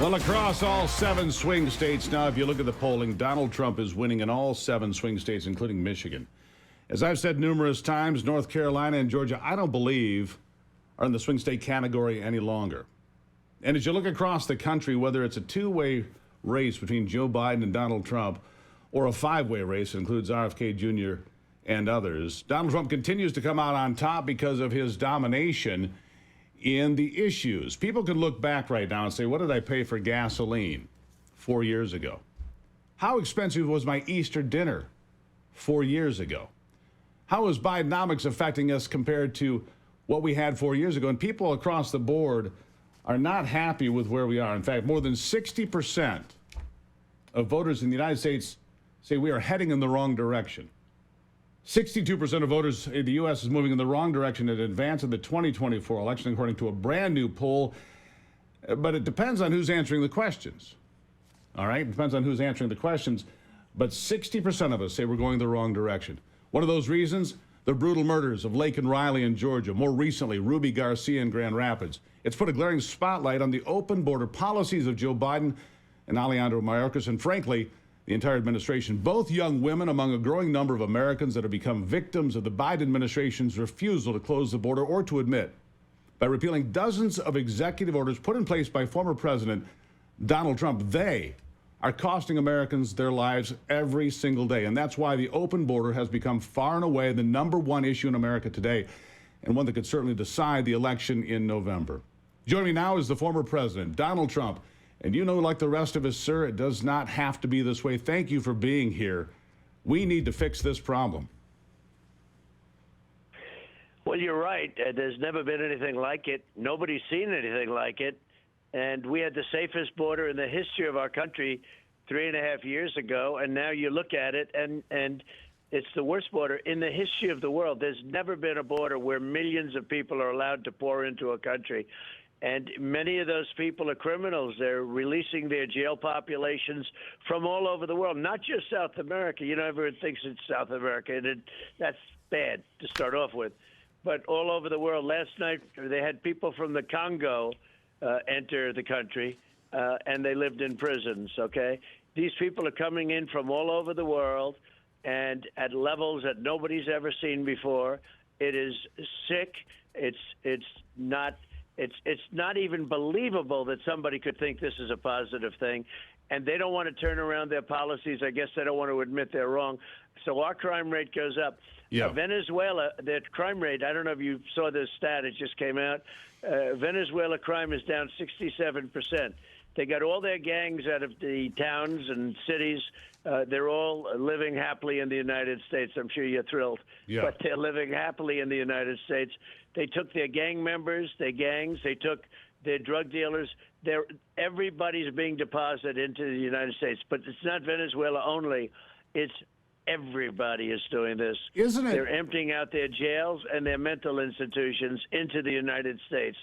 Well, across all 7 swing states now, if you look at the polling, Donald Trump is winning in all 7 swing states, including Michigan. As I've said numerous times, North Carolina and Georgia, I don't believe, are in the swing state category any longer. And as you look across the country, whether it's a two-way race between Joe Biden and Donald Trump or a 5-way race that includes RFK Jr. and others, Donald Trump continues to come out on top because of his domination in the issues. People can look back right now and say, what did I pay for gasoline 4 years ago? How expensive was my Easter dinner 4 years ago? How is Bidenomics affecting us compared to what we had 4 years ago? And people across the board are not happy with where we are. In fact, more than 60% of voters in the United States say we are heading in the wrong direction. 62% of voters in the U.S. is moving in the wrong direction in advance of the 2024 election, according to a brand new poll. But it depends on who's answering the questions. All right? It depends on who's answering the questions. But 60% of us say we're going the wrong direction. One of those reasons, the brutal murders of Lake and Riley in Georgia. More recently, Ruby Garcia in Grand Rapids. It's put a glaring spotlight on the open border policies of Joe Biden and Alejandro Mayorkas, and frankly, the entire administration. Both young women among a growing number of Americans that have become victims of the Biden administration's refusal to close the border or to admit by repealing dozens of executive orders put in place by former President Donald Trump. They are costing Americans their lives every single day. And that's why the open border has become far and away the #1 issue in America today, and one that could certainly decide the election in November. Joining me now is the former president, Donald Trump. And you know, like the rest of us, sir, it does not have to be this way. Thank you for being here. We need to fix this problem. Well, you're right. There's never been anything like it. Nobody's seen anything like it. And we had the safest border in the history of our country 3.5 years ago. And now you look at it, and it's the worst border in the history of the world. There's never been a border where millions of people are allowed to pour into a country. And many of those people are criminals. They're releasing their jail populations from all over the world, not just South America. You know, everyone thinks it's South America, and that's bad to start off with. But all over the world. Last night, they had people from the Congo enter the country, and they lived in prisons, okay? These people are coming in from all over the world and at levels that nobody's ever seen before. It is sick. It's not even believable that somebody could think this is a positive thing. And they don't want to turn around their policies. I guess they don't want to admit they're wrong. So our crime rate goes up. Yeah. Venezuela, their crime rate, I don't know if you saw this stat, it just came out. Venezuela crime is down 67%. They got all their gangs out of the towns and cities. They're all living happily in the United States. I'm sure you're thrilled. Yeah. But they're living happily in the United States. They took their gang members, their gangs. They took their drug dealers. Everybody's being deposited into the United States. But it's not Venezuela only. It's everybody is doing this. Isn't it? They're emptying out their jails and their mental institutions into the United States.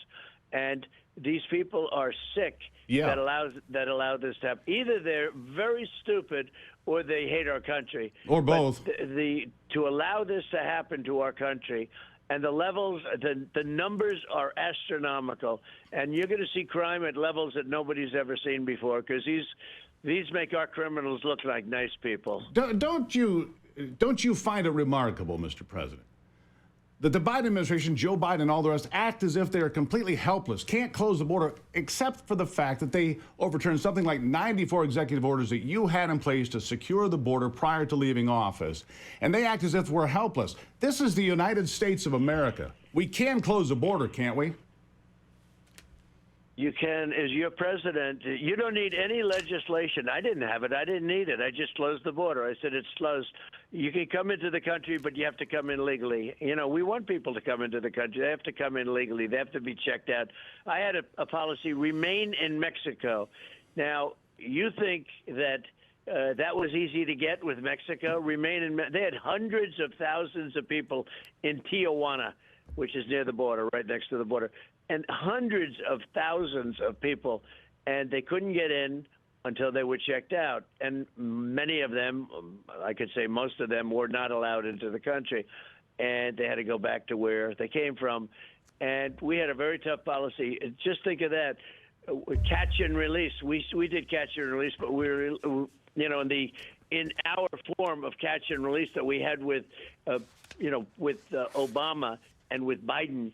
And these people are sick that allow this to happen. Either they're very stupid or they hate our country. Or both. But to allow this to happen to our country, and the levels, the numbers are astronomical. And you're going to see crime at levels that nobody's ever seen before, because these make our criminals look like nice people. Don't you find it remarkable, Mr. President, that the Biden administration, Joe Biden and all the rest, act as if they are completely helpless, can't close the border, except for the fact that they overturned something like 94 executive orders that you had in place to secure the border prior to leaving office. And they act as if we're helpless. This is the United States of America. We can close the border, can't we? You can, as your president, you don't need any legislation. I didn't have it. I didn't need it. I just closed the border. I said it's closed. You can come into the country, but you have to come in legally. You know, we want people to come into the country. They have to come in legally. They have to be checked out. I had a policy, remain in Mexico. Now, you think that that was easy to get with Mexico? They had hundreds of thousands of people in Tijuana, which is near the border, right next to the border, and hundreds of thousands of people, and they couldn't get in until they were checked out. And many of them, I could say most of them, were not allowed into the country, and they had to go back to where they came from. And we had a very tough policy. Just think of that. catch and release. We did catch and release, but we were, in our form of catch and release that we had with, with Obama and with Biden.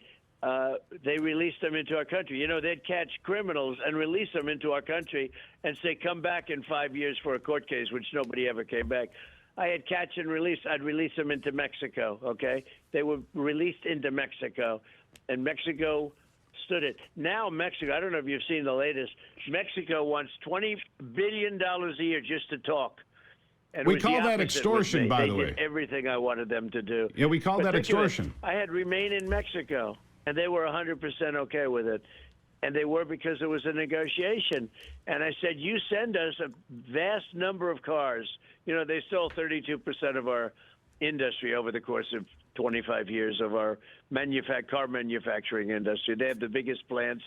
They released them into our country. They'd catch criminals and release them into our country and say, come back in 5 years for a court case, which nobody ever came back. I had catch and release. I'd release them into Mexico, okay? They were released into Mexico, and Mexico stood it. Now Mexico, I don't know if you've seen the latest, Mexico wants $20 billion a year just to talk. And we call that extortion, by the way. They did everything I wanted them to do. Yeah, we call that extortion. I had remain in Mexico, and they were 100% okay with it. And they were because it was a negotiation. And I said, you send us a vast number of cars. They stole 32% of our industry over the course of 25 years of our car manufacturing industry. They have the biggest plants.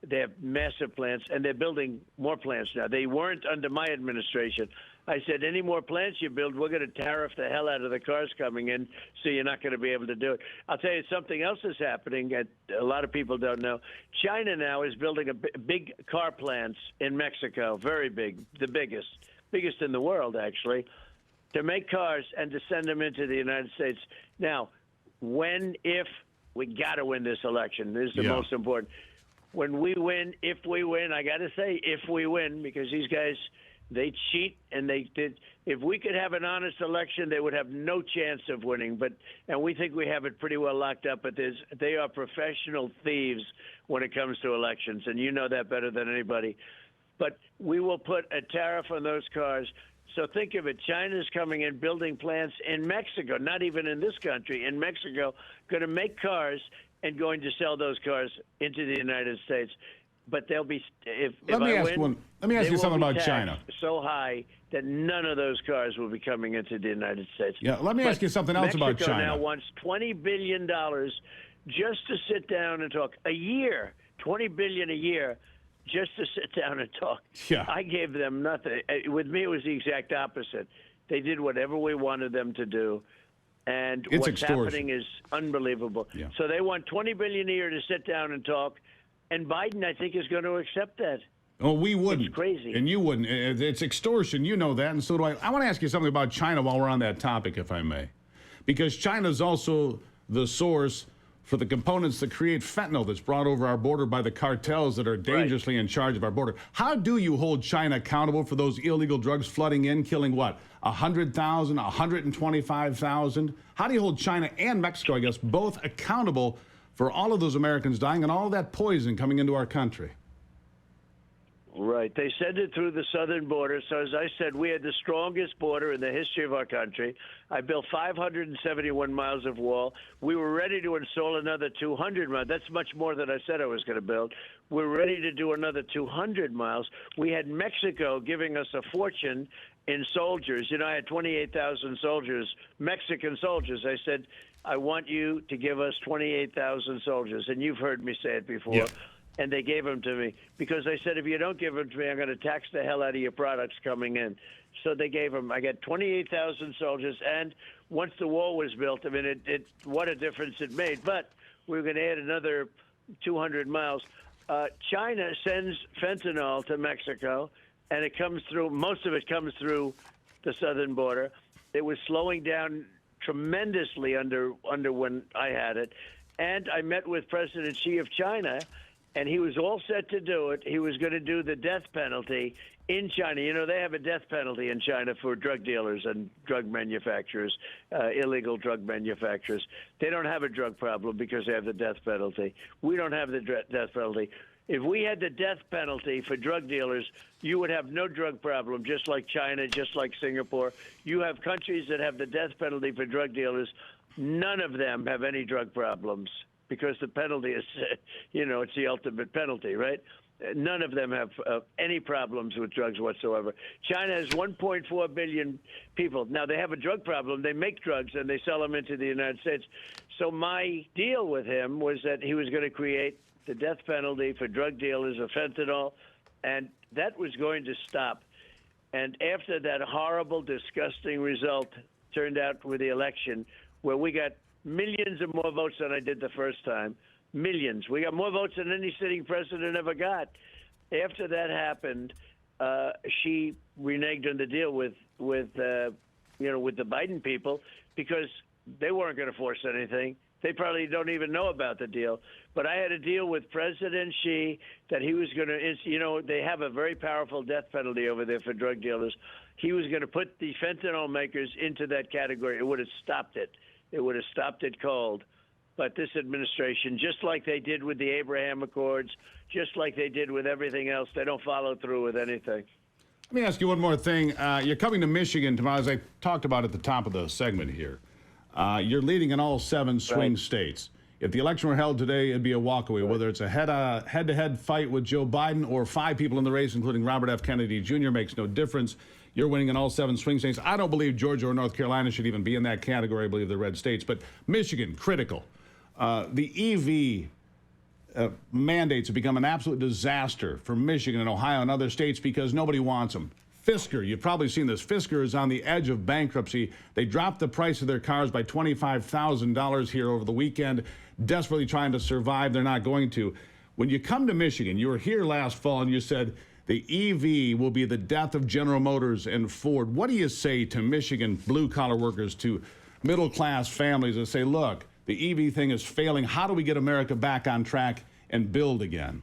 They have massive plants, and they're building more plants now. They weren't under my administration. I said, any more plants you build, we're going to tariff the hell out of the cars coming in, so you're not going to be able to do it. I'll tell you, something else is happening that a lot of people don't know. China now is building a big car plants in Mexico, very big, the biggest in the world, actually, to make cars and to send them into the United States. Now, if we got to win this election, this is the most important. When we win, if we win, I got to say if we win, because these guys, they cheat, and they did. If we could have an honest election, they would have no chance of winning. And we think we have it pretty well locked up. But they are professional thieves when it comes to elections, and you know that better than anybody. But we will put a tariff on those cars. So think of it. China's coming in, building plants in Mexico, not even in this country, in Mexico, going to make cars and going to sell those cars into the United States. But they'll be Let me ask you something about China. So high that none of those cars will be coming into the United States. Yeah, let me ask you something else about China. Mexico now wants $20 billion just to sit down and talk. A year, $20 billion a year, just to sit down and talk. Yeah. I gave them nothing. With me, it was the exact opposite. They did whatever we wanted them to do. And it's what's extortion. happening is unbelievable. Yeah. So they want $20 billion a year to sit down and talk. And Biden, I think, is going to accept that. Oh, we wouldn't. It's crazy. And you wouldn't. It's extortion. You know that, and so do I. I want to ask you something about China while we're on that topic, if I may. Because China is also the source for the components that create fentanyl that's brought over our border by the cartels that are dangerously in charge of our border. How do you hold China accountable for those illegal drugs flooding in, killing what, 100,000, 125,000? How do you hold China and Mexico, I guess, both accountable for all of those Americans dying and all that poison coming into our country? Right. They send it through the southern border. So, as I said, we had the strongest border in the history of our country. I built 571 miles of wall. We were ready to install another 200 miles. That's much more than I said I was going to build. We're ready to do another 200 miles. We had Mexico giving us a fortune in soldiers. I had 28,000 soldiers, Mexican soldiers. I said, I want you to give us 28,000 soldiers. And you've heard me say it before. Yeah. And they gave them to me because they said, if you don't give them to me, I'm going to tax the hell out of your products coming in. So they gave them. I got 28,000 soldiers. And once the wall was built, I mean, what a difference it made. But we were going to add another 200 miles. China sends fentanyl to Mexico, and it comes through. Most of it comes through the southern border. It was slowing down tremendously under when I had it. And I met with President Xi of China, and he was all set to do it. He was going to do the death penalty in China. They have a death penalty in China for drug dealers and drug manufacturers, illegal drug manufacturers. They don't have a drug problem because they have the death penalty. We don't have the death penalty. If we had the death penalty for drug dealers, you would have no drug problem, just like China, just like Singapore. You have countries that have the death penalty for drug dealers. None of them have any drug problems because the penalty is, it's the ultimate penalty, right? None of them have any problems with drugs whatsoever. China has 1.4 billion people. Now, they have a drug problem. They make drugs, and they sell them into the United States. So my deal with him was that he was going to create the death penalty for drug dealers of fentanyl, and that was going to stop. And after that horrible, disgusting result turned out with the election, where we got millions of more votes than I did the first time, millions. We got more votes than any sitting president ever got. after that happened, she reneged on the deal with the Biden people because they weren't going to force anything. They probably don't even know about the deal. But I had a deal with President Xi that he was going to, they have a very powerful death penalty over there for drug dealers. He was going to put the fentanyl makers into that category. It would have stopped it. It would have stopped it cold. But this administration, just like they did with the Abraham Accords, just like they did with everything else, they don't follow through with anything. Let me ask you one more thing. You're coming to Michigan tomorrow, as I talked about at the top of the segment here. You're leading in all 7 swing states. If the election were held today, it'd be a walkaway, whether it's a head-to-head fight with Joe Biden or 5 people in the race, including Robert F. Kennedy Jr., makes no difference. You're winning in all 7 swing states. I don't believe Georgia or North Carolina should even be in that category. I believe they're red states. But Michigan, critical. The EV mandates have become an absolute disaster for Michigan and Ohio and other states because nobody wants them. Fisker, you've probably seen this. Fisker is on the edge of bankruptcy. They dropped the price of their cars by $25,000 here over the weekend, desperately trying to survive. They're not going to. When you come to Michigan, you were here last fall and you said the EV will be the death of General Motors and Ford. What do you say to Michigan blue-collar workers, to middle-class families that say, look, the EV thing is failing. How do we get America back on track and build again?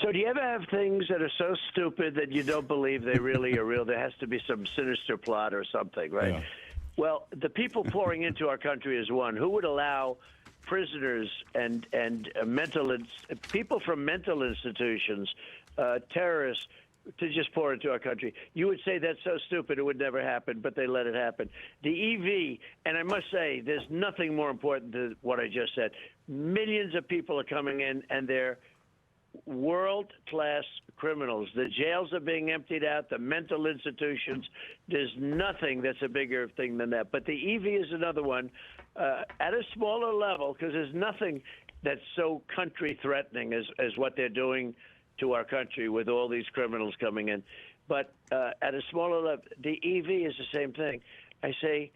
So do you ever have things that are so stupid that you don't believe they really are real? There has to be some sinister plot or something, right? Yeah. Well, the people pouring into our country is one. Who would allow prisoners and people from mental institutions, terrorists, to just pour into our country? You would say that's so stupid it would never happen, but they let it happen. The EV, and I must say, there's nothing more important than what I just said. Millions of people are coming in, and they're world-class criminals. The jails are being emptied out, the mental institutions. There's nothing that's a bigger thing than that. But the EV is another one at a smaller level, because there's nothing that's so country-threatening as what they're doing to our country with all these criminals coming in. But at a smaller level, the EV is the same thing. I say,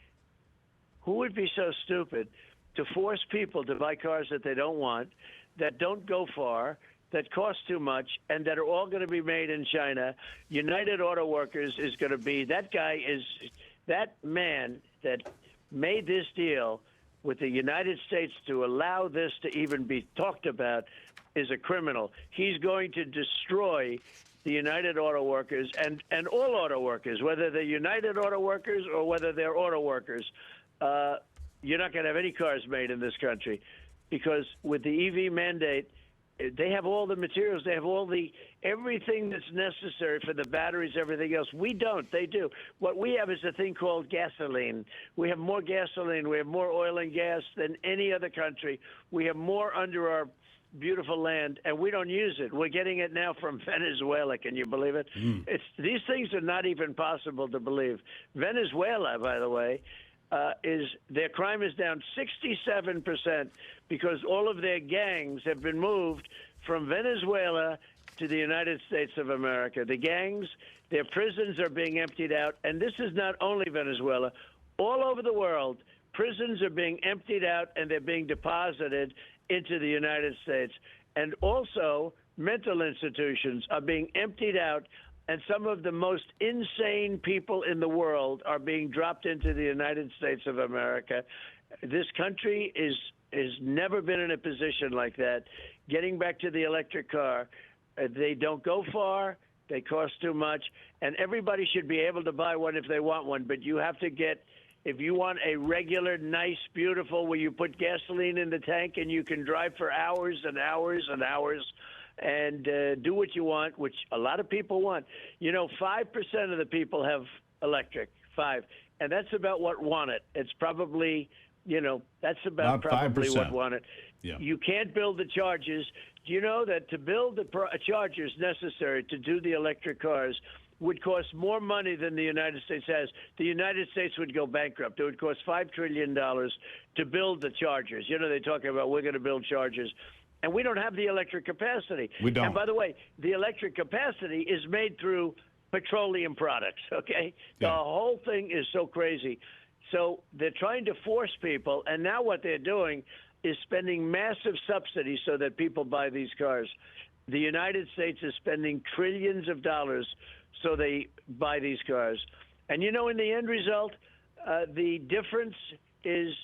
who would be so stupid to force people to buy cars that they don't want, that don't go far, that cost too much, and that are all going to be made in China? United Auto Workers is going to be, that man that made this deal with the United States to allow this to even be talked about is a criminal. He's going to destroy the United Auto Workers and all auto workers, whether they're United Auto Workers or whether they're auto workers. You're not going to have any cars made in this country, because with the EV mandate, they have all the materials. They have everything that's necessary for the batteries, everything else. We don't. They do. What we have is a thing called gasoline. We have more gasoline. We have more oil and gas than any other country. We have more under our beautiful land, and we don't use it. We're getting it now from Venezuela. Can you believe it? These things are not even possible to believe. Venezuela, by the way, their crime is down 67% because all of their gangs have been moved from Venezuela to the United States of America. The gangs, their prisons are being emptied out, and this is not only Venezuela. All over the world, prisons are being emptied out and they're being deposited into the United States. And also, mental institutions are being emptied out, and some of the most insane people in the world are being dropped into the United States of America. This country has never been in a position like that. Getting back to the electric car, they don't go far, they cost too much, and everybody should be able to buy one if they want one, but you have to get, if you want a regular, nice, beautiful, where you put gasoline in the tank and you can drive for hours and hours and hours, and do what you want, which a lot of people want. 5% of the people have electric, 5%, and that's about what want it. It's probably, that's about probably 5%. What want it. Yeah. You can't build the chargers. Do you know that to build the chargers necessary to do the electric cars would cost more money than the United States has? The United States would go bankrupt. It would cost $5 trillion to build the chargers. They talk about we're going to build chargers. And we don't have the electric capacity. We don't. And by the way, the electric capacity is made through petroleum products, okay? Yeah. The whole thing is so crazy. So they're trying to force people, and now what they're doing, is spending massive subsidies so that people buy these cars. The United States is spending trillions of dollars so they buy these cars. And in the end result, the difference is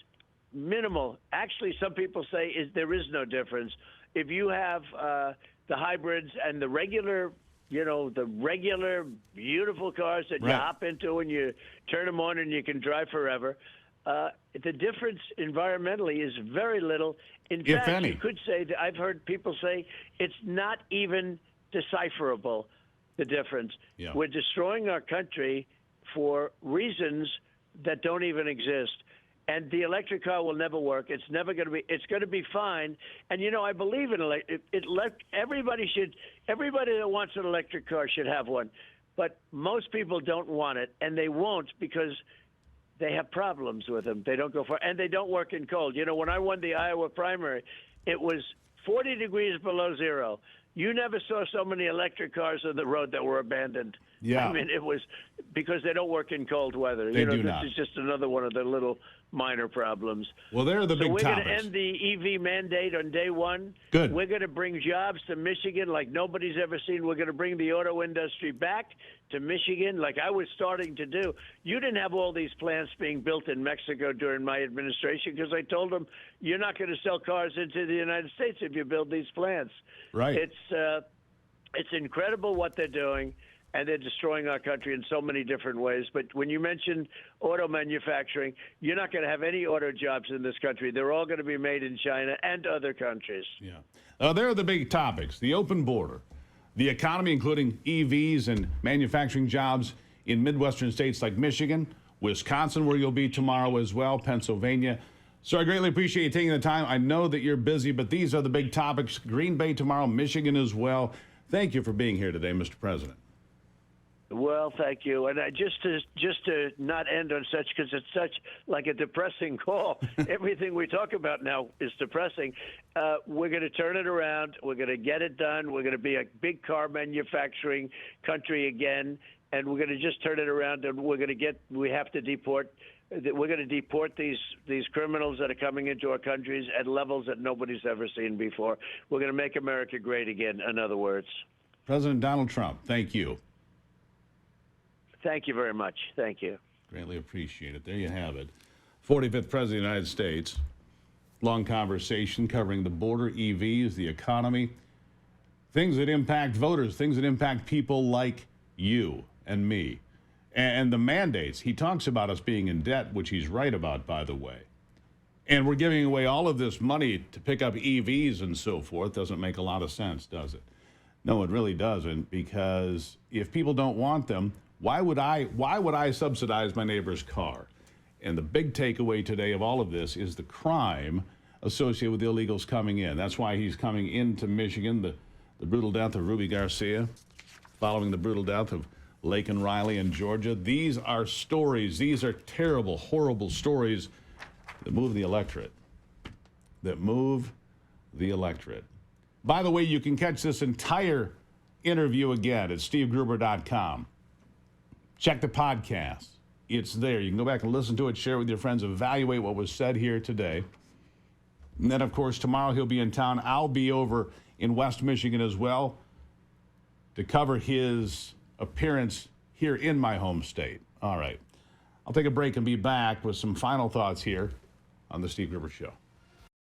minimal. Actually, some people say there is no difference. If you have the hybrids and the regular, the regular beautiful cars that you hop into and you turn them on and you can drive forever, the difference environmentally is very little. In fact, any. You could say that I've heard people say it's not even decipherable, the difference. Yeah. We're destroying our country for reasons that don't even exist. And the electric car will never work. It's never going to be. It's going to be fine. And I believe in everybody that wants an electric car should have one. But most people don't want it, and they won't because they have problems with them. They don't go far, and they don't work in cold. When I won the Iowa primary, it was 40 degrees below zero. You never saw so many electric cars on the road that were abandoned. Yeah. I mean, it was because they don't work in cold weather. They do this not. is just another one of the little minor problems. Well, they're the big topics. So we're going topics. to end the EV mandate on day one. Good. We're going to bring jobs to Michigan like nobody's ever seen. We're going to bring the auto industry back to Michigan like I was starting to do. You didn't have all these plants being built in Mexico during my administration because I told them you're not going to sell cars into the United States if you build these plants. Right. It's incredible what they're doing, and they're destroying our country in so many different ways. But when you mention auto manufacturing, you're not going to have any auto jobs in this country. They're all going to be made in China and other countries. Yeah. There are the big topics: the open border, the economy, including EVs and manufacturing jobs in Midwestern states like Michigan, Wisconsin, where you'll be tomorrow as well, Pennsylvania. So I greatly appreciate you taking the time. I know that you're busy, but these are the big topics. Green Bay tomorrow, Michigan as well. Thank you for being here today, Mr. President. Well, thank you. And just to not end on such, because it's such like a depressing call. Everything we talk about now is depressing. We're going to turn it around. We're going to get it done. We're going to be a big car manufacturing country again, and we're going to just turn it around. And we're going to we have to deport. We're going to deport these criminals that are coming into our countries at levels that nobody's ever seen before. We're going to make America great again, in other words. President Donald Trump, thank you. Thank you very much. Thank you. Greatly appreciate it. There you have it. 45th President of the United States. Long conversation covering the border, EVs, the economy, things that impact voters, things that impact people like you and me. And the mandates. He talks about us being in debt, which he's right about, by the way. And we're giving away all of this money to pick up EVs and so forth. Doesn't make a lot of sense, does it? No, it really doesn't, because if people don't want them, why would I subsidize my neighbor's car? And the big takeaway today of all of this is the crime associated with illegals coming in. That's why he's coming into Michigan, the brutal death of Ruby Garcia, following the brutal death of Laken Riley in Georgia. These are stories. These are terrible, horrible stories that move the electorate. By the way, you can catch this entire interview again at stevegruber.com. Check the podcast. It's there. You can go back and listen to it, share it with your friends, evaluate what was said here today. And then, of course, tomorrow he'll be in town. I'll be over in West Michigan as well to cover his appearance here in my home state. All right. I'll take a break and be back with some final thoughts here on The Steve Gruber Show.